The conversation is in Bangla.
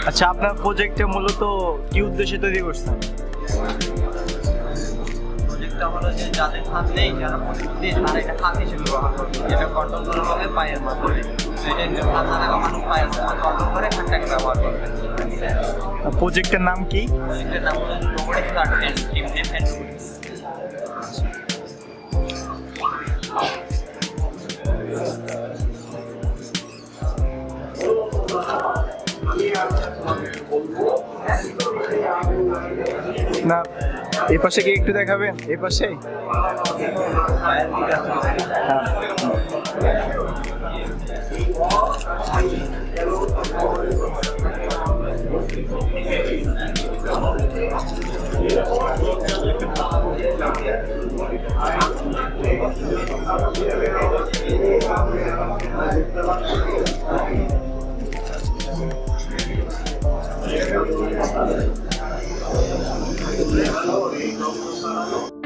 আচ্ছা, আপনার প্রজেক্টে মূলত কি উদ্দেশ্যে তৈরি করছেন? প্রজেক্টটা হলো যে যাদের হাত নেই, যারা প্রযুক্তি তারা এটা হাত হিসেবে ব্যবহার করবে, যেটা কন্ট্রোল করা হবে পায়ের মাধ্যমে। এটা হাত না লাগা মানুষ পায়ের কন্ট্রোল করে হাতটাকে ব্যবহার করবে। প্রজেক্টের নাম কি? প্রজেক্টের নাম হলো রোবোটিক্স টিম ইনভেন্টর। না, এই পাশে কি একটু দেখাবেন? এই পাশে হ্যাঁ।